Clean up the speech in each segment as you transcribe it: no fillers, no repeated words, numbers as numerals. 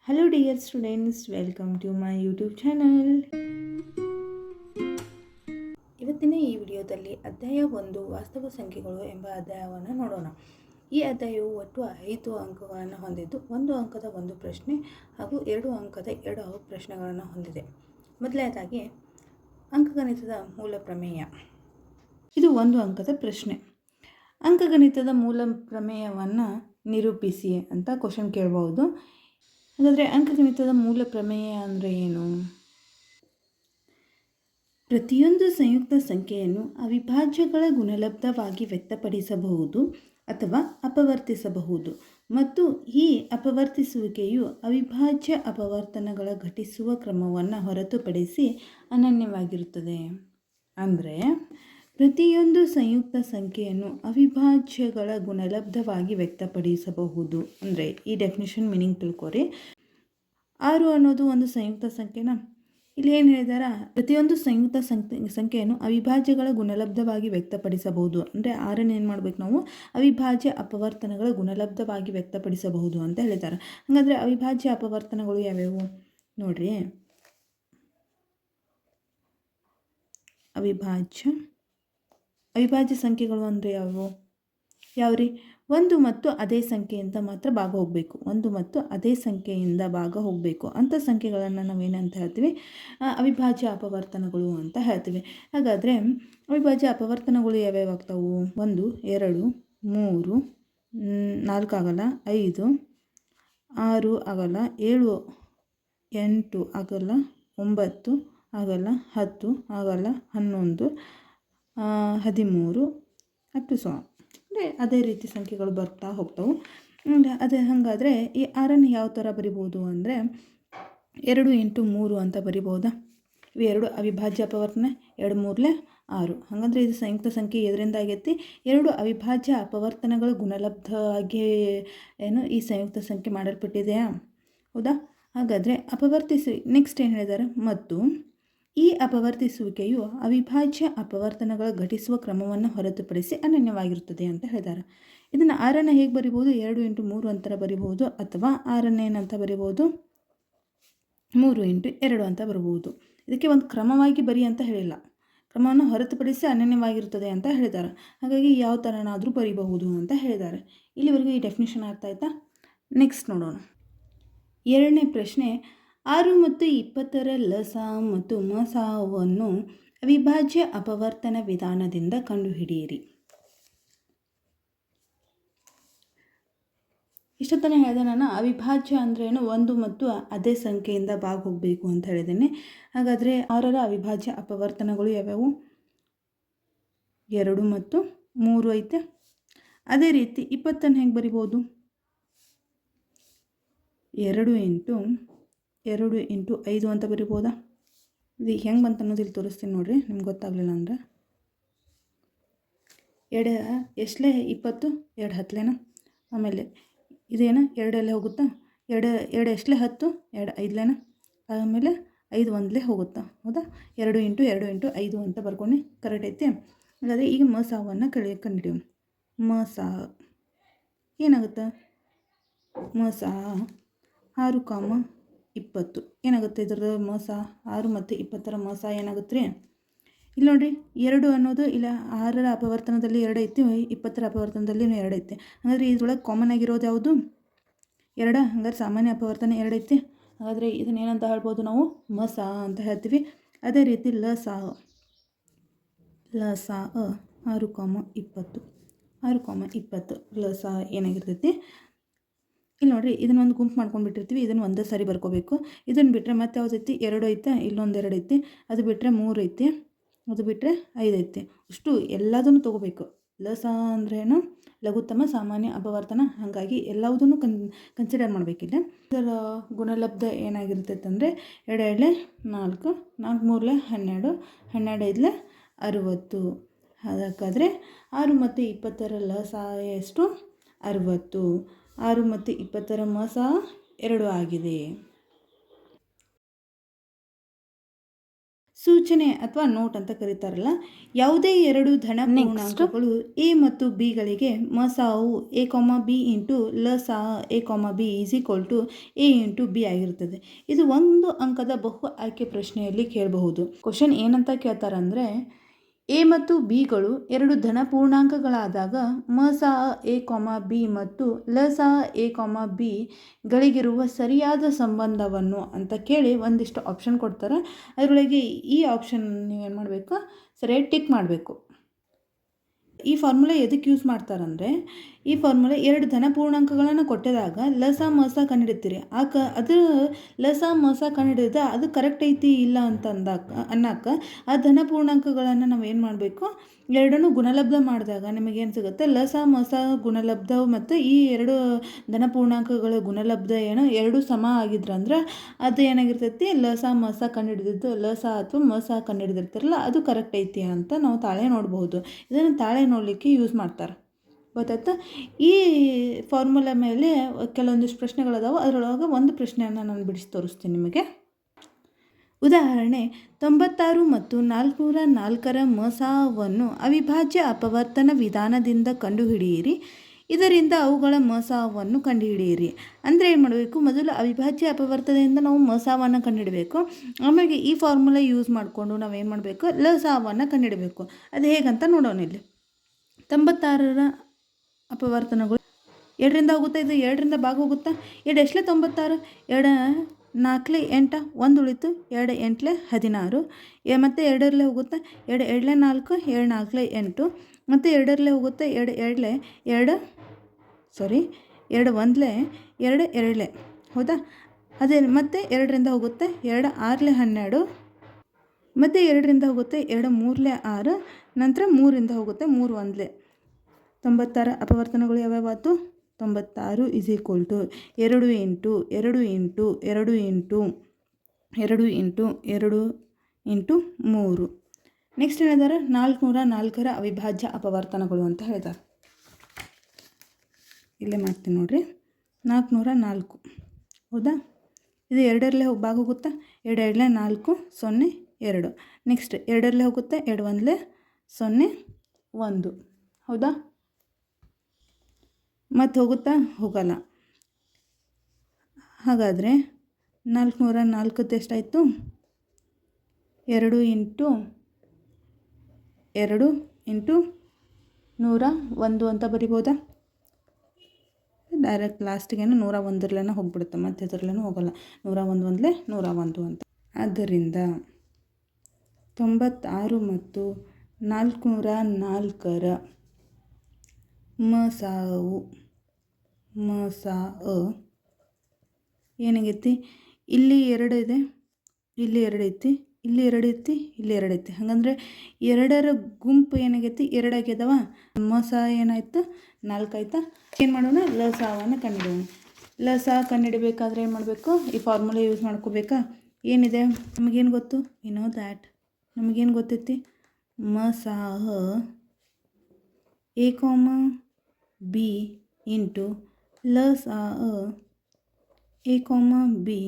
Hello dear students, welcome to my YouTube channel. ಇವತ್ತಿನ ಈ ವಿಡಿಯೋದಲ್ಲಿ ಅಧ್ಯಾಯ 1 ವಾಸ್ತವ ಸಂಖ್ಯೆಗಳು ಎಂಬ ಅಧ್ಯಾಯವನ್ನು ನೋಡೋಣ. ಈ ಅಧ್ಯಾಯವು ಒಟ್ಟು 5 ಅಂಕಗಳನ್ನು ಹೊಂದಿದ್ದು 1 ಅಂಕದ 1 ಪ್ರಶ್ನೆ ಹಾಗೂ 2 ಅಂಕದ 2 ಪ್ರಶ್ನೆಗಳನ್ನು ಹೊಂದಿದೆ. ಮೊದಲನೇದಾಗಿ ಅಂಕಗಣಿತದ ಮೂಲ ಪ್ರಮೇಯ. ಇದು 1 ಅಂಕದ ಪ್ರಶ್ನೆ. ಅಂಕಗಣಿತದ ಮೂಲ ಪ್ರಮೇಯವನ್ನು ನಿರೂಪಿಸಿ ಅಂತ ಕ್ವಶನ್ ಕೇಳಬಹುದು. ಹಾಗಾದರೆ ಅಂಕಗಣಿತದ ಮೂಲ ಪ್ರಮೇಯ ಅಂದರೆ ಏನು? ಪ್ರತಿಯೊಂದು ಸಂಯುಕ್ತ ಸಂಖ್ಯೆಯನ್ನು ಅವಿಭಾಜ್ಯಗಳ ಗುಣಲಬ್ಧವಾಗಿ ವ್ಯಕ್ತಪಡಿಸಬಹುದು ಅಥವಾ ಅಪವರ್ತಿಸಬಹುದು ಮತ್ತು ಈ ಅಪವರ್ತಿಸುವಿಕೆಯು ಅವಿಭಾಜ್ಯ ಅಪವರ್ತನಗಳ ಘಟಿಸುವ ಕ್ರಮವನ್ನು ಹೊರತುಪಡಿಸಿ ಅನನ್ಯವಾಗಿರುತ್ತದೆ. ಅಂದರೆ ಪ್ರತಿಯೊಂದು ಸಂಯುಕ್ತ ಸಂಖ್ಯೆಯನ್ನು ಅವಿಭಾಜ್ಯಗಳ ಗುಣಲಬ್ಧವಾಗಿ ವ್ಯಕ್ತಪಡಿಸಬಹುದು. ಅಂದರೆ ಈ ಡೆಫಿನಿಷನ್ ಮೀನಿಂಗ್ ತಿಳ್ಕೊರಿ. 6 ಅನ್ನೋದು ಒಂದು ಸಂಯುಕ್ತ ಸಂಖ್ಯೆನ. ಇಲ್ಲಿ ಏನು ಹೇಳಿದಾರ, ಪ್ರತಿಯೊಂದು ಸಂಯುಕ್ತ ಸಂಖ್ಯೆಯನ್ನು ಅವಿಭಾಜ್ಯಗಳ ಗುಣಲಬ್ಧವಾಗಿ ವ್ಯಕ್ತಪಡಿಸಬಹುದು. ಅಂದರೆ 6ನ್ನು ಏನು ಮಾಡ್ಬೇಕು ನಾವು, ಅವಿಭಾಜ್ಯ ಅಪವರ್ತನಗಳ ಗುಣಲಬ್ಧವಾಗಿ ವ್ಯಕ್ತಪಡಿಸಬಹುದು ಅಂತ ಹೇಳಿದ್ದಾರೆ. ಹಾಗಾದರೆ ಅವಿಭಾಜ್ಯ ಅಪವರ್ತನಗಳು ಯಾವ್ಯಾವು ನೋಡ್ರಿ. ಅವಿಭಾಜ್ಯ ಸಂಖ್ಯೆಗಳು ಅಂದರೆ ಯಾವ್ರಿ? ಒಂದು ಮತ್ತು ಅದೇ ಸಂಖ್ಯೆಯಿಂದ ಮಾತ್ರ ಭಾಗ ಹೋಗಬೇಕು. ಒಂದು ಮತ್ತು ಅದೇ ಸಂಖ್ಯೆಯಿಂದ ಭಾಗ ಹೋಗಬೇಕು ಅಂಥ ಸಂಖ್ಯೆಗಳನ್ನು ನಾವೇನಂತ ಹೇಳ್ತೀವಿ, ಅವಿಭಾಜ್ಯ ಅಪವರ್ತನಗಳು ಅಂತ ಹೇಳ್ತೀವಿ. ಹಾಗಾದರೆ ಅವಿಭಾಜ್ಯ ಅಪವರ್ತನಗಳು ಯಾವ್ಯಾವ ಆಗ್ತಾವು? 1, 2, 3, 4 ಆಗಲ್ಲ, 5, 6 ಆಗಲ್ಲ, 7, 8 ಆಗಲ್ಲ, 9 ಆಗಲ್ಲ, 10 ಆಗಲ್ಲ, 11, 13 ಅಪ್ ಟು ಅಂದರೆ ಅದೇ ರೀತಿ ಸಂಖ್ಯೆಗಳು ಬರ್ತಾ ಹೋಗ್ತಾವೆ. ಅದೇ ಹಾಗಾದರೆ ಈ 6ನ್ನು ಯಾವ ಥರ ಬರಿಬೋದು ಅಂದರೆ 2 × 3 ಅಂತ ಬರಿಬೋದಾ? ಇವು 2 ಅವಿಭಾಜ್ಯ ಅಪವರ್ತನ, 2 3 6. ಹಾಗಂದರೆ ಇದು ಸಂಯುಕ್ತ ಸಂಖ್ಯೆ ಎದರಿಂದ ಆಗೈತಿ? 2 ಅವಿಭಾಜ್ಯ ಅಪವರ್ತನಗಳ ಗುಣಲಬ್ಧವಾಗಿ ಏನು ಈ ಸಂಯುಕ್ತ ಸಂಖ್ಯೆ ಮಾಡಲ್ಪಟ್ಟಿದೆಯಾ? ಹೌದಾ? ಹಾಗಾದರೆ ಅಪವರ್ತಿಸಿ ನೆಕ್ಸ್ಟ್ ಏನು ಹೇಳಿದ್ದಾರೆ, ಮತ್ತು ಈ ಅಪವರ್ತಿಸುವಿಕೆಯು ಅವಿಭಾಜ್ಯ ಅಪವರ್ತನಗಳ ಘಟಿಸುವ ಕ್ರಮವನ್ನು ಹೊರತುಪಡಿಸಿ ಅನನ್ಯವಾಗಿರುತ್ತದೆ ಅಂತ ಹೇಳಿದ್ದಾರೆ. ಇದನ್ನು 6ನ್ನು ಹೇಗೆ ಬರಿಬೋದು? 2 × 3 ಅಂತ ಬರಿಬೋದು, ಅಥವಾ 6ನ್ನು ಏನಂತ ಬರಿಬೋದು? 3 × 2 ಅಂತ ಬರ್ಬೋದು. ಇದಕ್ಕೆ ಒಂದು ಕ್ರಮವಾಗಿ ಬರಿ ಅಂತ ಹೇಳಿಲ್ಲ, ಕ್ರಮವನ್ನು ಹೊರತುಪಡಿಸಿ ಅನನ್ಯವಾಗಿರುತ್ತದೆ ಅಂತ ಹೇಳಿದ್ದಾರೆ. ಹಾಗಾಗಿ ಯಾವ ಥರನಾದರೂ ಬರಿಬಹುದು ಅಂತ ಹೇಳಿದ್ದಾರೆ. ಇಲ್ಲಿವರೆಗೂ ಈ ಡೆಫಿನಿಷನ್ ಅರ್ಥ ಆಯ್ತಾ? ನೆಕ್ಸ್ಟ್ ನೋಡೋಣ. 2ನೇ ಪ್ರಶ್ನೆ, 6 ಮತ್ತು 20ರ ಲಸ ಮತ್ತು ಮಸಾವನ್ನು ಅವಿಭಾಜ್ಯ ಅಪವರ್ತನ ವಿಧಾನದಿಂದ ಕಂಡುಹಿಡಿಯಿರಿ. ಇಷ್ಟೊತ್ತನೇ ಹೇಳಿದೆ ನಾನು, ಅವಿಭಾಜ್ಯ ಅಂದ್ರೇನು, ಒಂದು ಮತ್ತು ಅದೇ ಸಂಖ್ಯೆಯಿಂದ ಭಾಗ ಹೋಗಬೇಕು ಅಂತ ಹೇಳಿದ್ದೇನೆ. ಹಾಗಾದರೆ 6ರ ಅವಿಭಾಜ್ಯ ಅಪವರ್ತನಗಳು ಯಾವ್ಯಾವು? 2 ಮತ್ತು 3 ಐತೆ. ಅದೇ ರೀತಿ 20ನ್ನು ಹೆಂಗೆ ಬರಿಬೋದು? 2 × 5 ಅಂತ ಬರಿಬೋದಾ? ಇದು ಹೆಂಗೆ ಬಂತು ಅನ್ನೋದು ಇಲ್ಲಿ ತೋರಿಸ್ತೀನಿ ನೋಡಿರಿ, ನಿಮ್ಗೆ ಗೊತ್ತಾಗಲಿಲ್ಲ ಅಂದರೆ. 2 ಎಷ್ಟಲೇ 20, 2 10ಲೇನ? ಆಮೇಲೆ ಇದೇನು 2 ಹೋಗುತ್ತಾ? 2 ಎಷ್ಟಲೇ 10, 2 5ಲೇನ? ಆಮೇಲೆ 5 1 ಹೋಗುತ್ತಾ? ಹೌದಾ? 2 × 2 × 5 ಅಂತ ಬರ್ಕೊಂಡು ಕರೆಕ್ಟ್ ಐತಿ. ಹಾಗಾದರೆ ಈಗ ಮಸಾವನ್ನು ಕಂಡುಹಿಡಿಯೋಣ. ಮಸಾ ಏನಾಗುತ್ತೆ? ಮಸಾ 6, 20 ಏನಾಗುತ್ತೆ? ಇದರ ಮೋಸ 6 ಮತ್ತು 20ರ ಮೋಸ ಏನಾಗುತ್ತೆ ರೀ? ಇಲ್ಲಿ ನೋಡಿರಿ, 2 ಅನ್ನೋದು ಇಲ್ಲ 6ರ ಅಪವರ್ತನದಲ್ಲಿ 2 ಐತಿ, 20ರ ಅಪವರ್ತನದಲ್ಲಿ 2 ಐತಿ. ಹಾಗಾದರೆ ಇದ್ರೊಳಗೆ ಕಾಮನ್ ಆಗಿರೋದು ಯಾವುದು? 2. ಹಾಗಾದ್ರೆ ಸಾಮಾನ್ಯ ಅಪವರ್ತನ 2 ಐತಿ. ಹಾಗಾದರೆ ಇದನ್ನ ಏನಂತ ಹೇಳ್ಬೋದು ನಾವು? ಮಸ ಅಂತ ಹೇಳ್ತೀವಿ. ಅದೇ ರೀತಿ ಲಸ 6, 20 ಲಸ ಏನಾಗಿರ್ತೈತಿ? ಇಲ್ಲಿ ನೋಡಿರಿ, ಇದನ್ನೊಂದು ಗುಂಪು ಮಾಡ್ಕೊಂಡ್ಬಿಟ್ಟಿರ್ತೀವಿ. ಇದನ್ನು ಒಂದೇ ಸಾರಿ ಬರ್ಕೋಬೇಕು. ಇದನ್ನು ಬಿಟ್ಟರೆ ಮತ್ತೆ ಯಾವ್ದು ಐತಿ? 2 ಐತೆ, ಇಲ್ಲೊಂದು 2 ಐತಿ. ಅದು ಬಿಟ್ಟರೆ 3 ಐತಿ, ಅದು ಬಿಟ್ಟರೆ 5 ಐತಿ. ಅಷ್ಟು ಎಲ್ಲದನ್ನು ತೊಗೋಬೇಕು. ಲಸ ಅಂದ್ರೇನು? ಲಘುತ್ತಮ ಸಾಮಾನ್ಯ ಅಪವರ್ತನ. ಹಾಗಾಗಿ ಎಲ್ಲವುದನ್ನು ಕನ್ಸಿಡರ್ ಮಾಡಬೇಕಿಲ್ಲ. ಇದರ ಗುಣಲಬ್ಧ ಏನಾಗಿರ್ತೈತೆ ಅಂದರೆ 2 2 4, 4 3 12, 12 5 60. ಹಾಗಾದರೆ 6 ಮತ್ತು 20ರ ಲಸ ಎಷ್ಟು? 60. 6 ಮತ್ತು 20ರ ಮಸ 2 ಆಗಿದೆ. ಸೂಚನೆ ಅಥವಾ ನೋಟ್ ಅಂತ ಕರೀತಾರಲ್ಲ. ಯಾವುದೇ ಎರಡು ಧನ ಪೂರ್ಣಾಂಕಗಳು ಎ ಮತ್ತು ಬಿಗಳಿಗೆ ಮಸಾವು ಎ ಕಾಮ ಬಿ ಇಂಟು ಲಸಾ A comma B is equal to A into B ಆಗಿರ್ತದೆ. ಇದು ಒಂದು ಅಂಕದ ಬಹು ಆಯ್ಕೆ ಪ್ರಶ್ನೆಯಲ್ಲಿ ಕೇಳಬಹುದು. ಕ್ವಶನ್ ಏನಂತ ಕೇಳ್ತಾರಂದರೆ, ಎ ಮತ್ತು ಬಿಗಳು ಎರಡು ಧನ ಪೂರ್ಣಾಂಕಗಳಾದಾಗ ಮಸಾ ಎ ಕಾಮ ಬಿ ಮತ್ತು ಲಸಾ ಎ ಕಾಮ ಬಿ ಗಳಿಗಿರುವ ಸರಿಯಾದ ಸಂಬಂಧವನ್ನು ಅಂತ ಕೇಳಿ ಒಂದಿಷ್ಟು ಆಪ್ಷನ್ ಕೊಡ್ತಾರೆ. ಅದರೊಳಗೆ ಈ ಆಪ್ಷನ್ ನೀವೇನು ಮಾಡಬೇಕು, ಸರಿಯಾಗಿ ಟಿಕ್ ಮಾಡಬೇಕು. ಈ ಫಾರ್ಮುಲಾ ಎದಕ್ಕೆ ಯೂಸ್ ಮಾಡ್ತಾರಂದರೆ, ಈ ಫಾರ್ಮುಲಾ ಎರಡು ಧನ ಪೂರ್ಣಾಂಕಗಳನ್ನು ಕೊಟ್ಟಿದಾಗ ಲಸ ಮಸ ಕಂಡುಹಿಡಿತೀರಿ. ಅದು ಲಸ ಮಸ ಕಂಡುಹಿಡಿದ ಅದು ಕರೆಕ್ಟ್ ಐತಿ ಇಲ್ಲ ಅಂತ ಅನ್ನಕ್ಕೆ ಆ ಧನ ಪೂರ್ಣಾಂಕಗಳನ್ನು ನಾವು ಏನು ಮಾಡಬೇಕು, ಎರಡನ್ನೂ ಗುಣಲಬ್ಧ ಮಾಡಿದಾಗ ನಿಮಗೇನು ಸಿಗುತ್ತೆ, ಲಸ ಮಸ ಗುಣಲಬ್ಧ ಮತ್ತು ಈ ಎರಡು ಧನ ಪೂರ್ಣಾಂಕಗಳ ಗುಣಲಬ್ಧ ಏನು ಎರಡು ಸಮ ಆಗಿದ್ರಂದ್ರೆ ಅದು ಏನಾಗಿರ್ತೈತಿ, ಲಸ ಮಸ ಕಂಡುಹಿಡಿದಿದ್ದು ಲಸ ಅಥವಾ ಮಸ ಕಂಡುಹಿಡಿದಿರ್ತಾರಲ್ಲ ಅದು ಕರೆಕ್ಟ್ ಐತಿ ಅಂತ ನಾವು ತಾಳೆ ನೋಡ್ಬೋದು. ಇದನ್ನು ತಾಳೆ ನೋಡಲಿಕ್ಕೆ ಯೂಸ್ ಮಾಡ್ತಾರೆ. ಗೊತ್ತಾಯ್ತಾ? ಈ ಫಾರ್ಮುಲಾ ಮೇಲೆ ಕೆಲವೊಂದಿಷ್ಟು ಪ್ರಶ್ನೆಗಳದಾವೆ. ಅದರೊಳಗೆ ಒಂದು ಪ್ರಶ್ನೆಯನ್ನು ನಾನು ಬಿಡಿಸಿ ತೋರಿಸ್ತೀನಿ ನಿಮಗೆ. ಉದಾಹರಣೆ, 96 ಮತ್ತು 404 ಮಸಾವನ್ನು ಅವಿಭಾಜ್ಯ ಅಪವರ್ತನ ವಿಧಾನದಿಂದ ಕಂಡುಹಿಡಿಯಿರಿ. ಇದರಿಂದ ಅವುಗಳ ಮಸಾವನ್ನು ಕಂಡುಹಿಡಿಯಿರಿ. ಅಂದರೆ ಏನು ಮಾಡಬೇಕು, ಮೊದಲು ಅವಿಭಾಜ್ಯ ಅಪವರ್ತನದಿಂದ ನಾವು ಮಸಾವನ್ನು ಕಂಡುಹಿಡಬೇಕು. ಆಮೇಲೆ ಈ ಫಾರ್ಮುಲಾ ಯೂಸ್ ಮಾಡಿಕೊಂಡು ನಾವೇನು ಮಾಡಬೇಕು, ಲಸಾವನ್ನು ಕಂಡುಹಿಡಬೇಕು. ಅದು ಹೇಗಂತ ನೋಡೋಣ. ಇಲ್ಲಿ 96ರ ಅಪವರ್ತನಗಳು ಎರಡರಿಂದ ಹೋಗುತ್ತೆ. ಇದು ಎರಡರಿಂದ ಭಾಗ ಹೋಗುತ್ತಾ. ಎರಡು ಎಷ್ಟಲೇ 96, ಎರಡು 4 8, 1 ಉಳಿತು, 2 8 16, ಮತ್ತು ಎರಡರಲ್ಲೇ ಹೋಗುತ್ತೆ. 2 2 4, 2 4 8, ಮತ್ತು ಎರಡರಲ್ಲೇ ಹೋಗುತ್ತೆ. 2 2 2 2 1 2 2, ಹೌದಾ? ಅದೇ ಮತ್ತೆ ಎರಡರಿಂದ ಹೋಗುತ್ತೆ. 2 6 12, ಮತ್ತು ಎರಡರಿಂದ ಹೋಗುತ್ತೆ. 2 3 6, ನಂತರ 3ರಿಂದ ಹೋಗುತ್ತೆ. 3 1. 96 ಅಪವರ್ತನಗಳು ಯಾವ್ಯಾವಾತು? 96 is equal to 2 into 2 into 2 into 2 into 2 into 3. Next ಹೇಳಿದಾರೆ 404ರ ಅವಿಭಾಜ್ಯ ಅಪವರ್ತನಗಳು ಅಂತ ಹೇಳಿದ್ದಾರೆ. ಇಲ್ಲೇ ಮಾಡ್ತೀನಿ ನೋಡಿರಿ. 404, ಹೌದಾ? ಇದು ಎರಡರಲ್ಲೇ ಭಾಗ ಹೋಗುತ್ತಾ. 2 2 4 0 2. ನೆಕ್ಸ್ಟ್ ಎರಡರಲ್ಲೇ ಹೋಗುತ್ತೆ. 2 1 0 1, ಹೌದಾ? ಮತ್ತು ಹೋಗುತ್ತಾ? ಹೋಗಲ್ಲ. ಹಾಗಾದರೆ 404 ಎಷ್ಟಾಯಿತು? 2 ಇಂಟು 2 ಇಂಟು 101 ಅಂತ ಬರಿಬೋದಾ? ಡೈರೆಕ್ಟ್ ಲಾಸ್ಟಿಗೇನು 101 ಹೋಗ್ಬಿಡುತ್ತೆ, ಮತ್ತು ಇದರಲ್ಲೂ ಹೋಗಲ್ಲ. 101 101 ಅಂತ. ಆದ್ದರಿಂದ 96 ಮತ್ತು 404ರ ಮಸಾವು ಏನಾಗೈತಿ, ಇಲ್ಲಿ 2 ಇದೆ, ಇಲ್ಲಿ 2 ಐತಿ, ಇಲ್ಲಿ 2 ಐತಿ, ಇಲ್ಲಿ 2 ಐತಿ. ಹಾಗಂದ್ರೆ ಎರಡರ ಗುಂಪು ಏನಾಗೈತಿ, 2 ಆಗ್ಯದವ. ಮಸ ಏನಾಯ್ತು, 4 ಆಯ್ತಾ? ಏನು ಮಾಡೋಣ, ಲಸಾವನ್ನು ಕಂಡುಹಿಡೋಣ. ಲಸ ಕಂಡುಹಿಡಬೇಕಾದ್ರೆ ಏನು ಮಾಡಬೇಕು, ಈ ಫಾರ್ಮುಲಾ ಯೂಸ್ ಮಾಡ್ಕೋಬೇಕಾ? ಏನಿದೆ ನಮಗೇನು ಗೊತ್ತು, ನಮಗೇನು ಗೊತ್ತೈತಿ, ಮಸಾಹ ಎ ಕಾಮ ಬಿ ಇಂಟು ಲಸಾಹ A comma B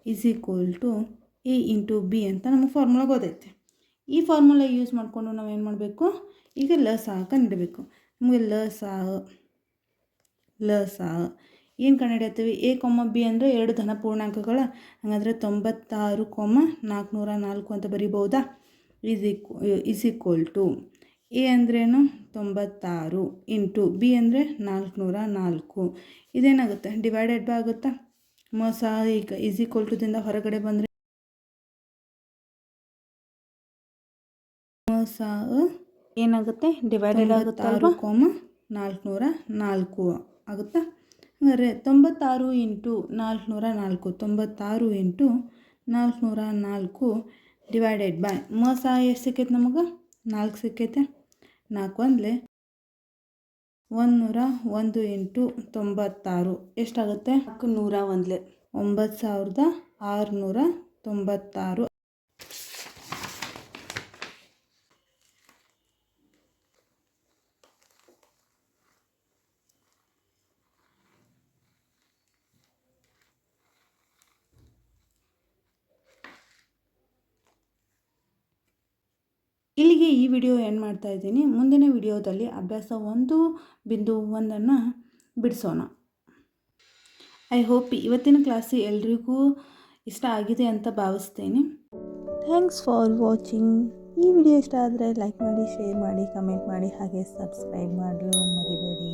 is equal to A into B ಅಂತ ನಮಗೆ ಫಾರ್ಮುಲಾ ಗೊತ್ತೈತೆ. ಈ ಫಾರ್ಮುಲಾ ಯೂಸ್ ಮಾಡಿಕೊಂಡು ನಾವೇನು ಮಾಡಬೇಕು, ಈಗ ಲಸಾಹ ಕಂಡುಹಿಡಬೇಕು. ನಮಗೆ ಲಸಾಹ ಏನು ಕಂಡುಹಿಡಿಯತ್ತೀವಿ, ಎ ಕಾಮ ಬಿ ಅಂದರೆ ಎರಡು ಧನ ಪೂರ್ಣಾಂಕಗಳ. ಹಾಗಾದರೆ 96, 404 ಅಂತ ಬರಿಬಹುದಾ? ಈಸ್ ಈಕ್ವಲ್ ಟು ಎ ಅಂದ್ರೇನು 96 ಇಂಟು ಬಿ ಅಂದರೆ 404. ಇದೇನಾಗುತ್ತೆ, ಡಿವೈಡೆಡ್ ಬೈ ಆಗುತ್ತಾ? ಮಸ ಈಗ ಈಸ್ ಈಕ್ವಲ್ ಟುದಿಂದ ಹೊರಗಡೆ ಬಂದರೆ ಮಸ ಏನಾಗುತ್ತೆ, ಡಿವೈಡೆಡ್ ಆಗುತ್ತೆ. 404 ಆಗುತ್ತಾ? ಹಾಗಾದರೆ 96 ಇಂಟು 404, 96 ಇಂಟು 404 ಡಿವೈಡೆಡ್ ಬೈ ಮಸ ಎಷ್ಟು ಸಿಕ್ಕೈತೆ ನಮಗೆ, 4 ಸಿಕ್ಕೈತೆ. 4 1 101 ಇಂಟು 96 ಎಷ್ಟಾಗುತ್ತೆ, 101 9696. ಇಲ್ಲಿಗೆ ಈ ವಿಡಿಯೋ ಎಂಡ್ ಮಾಡ್ತಾ ಇದ್ದೀನಿ. ಮುಂದಿನ ವಿಡಿಯೋದಲ್ಲಿ ಅಭ್ಯಾಸ 1.1 ಬಿಡಿಸೋಣ. ಐ ಹೋಪ್ ಇವತ್ತಿನ ಕ್ಲಾಸ್ ಎಲ್ರಿಗೂ ಇಷ್ಟ ಆಗಿದೆ ಅಂತ ಭಾವಿಸ್ತೇನೆ. Thanks for watching. ಈ ವಿಡಿಯೋ ಇಷ್ಟ ಆದರೆ ಲೈಕ್ ಮಾಡಿ, ಶೇರ್ ಮಾಡಿ, ಕಮೆಂಟ್ ಮಾಡಿ, ಹಾಗೆ ಸಬ್ಸ್ಕ್ರೈಬ್ ಮಾಡಲು ಮರಿಬೇಡಿ.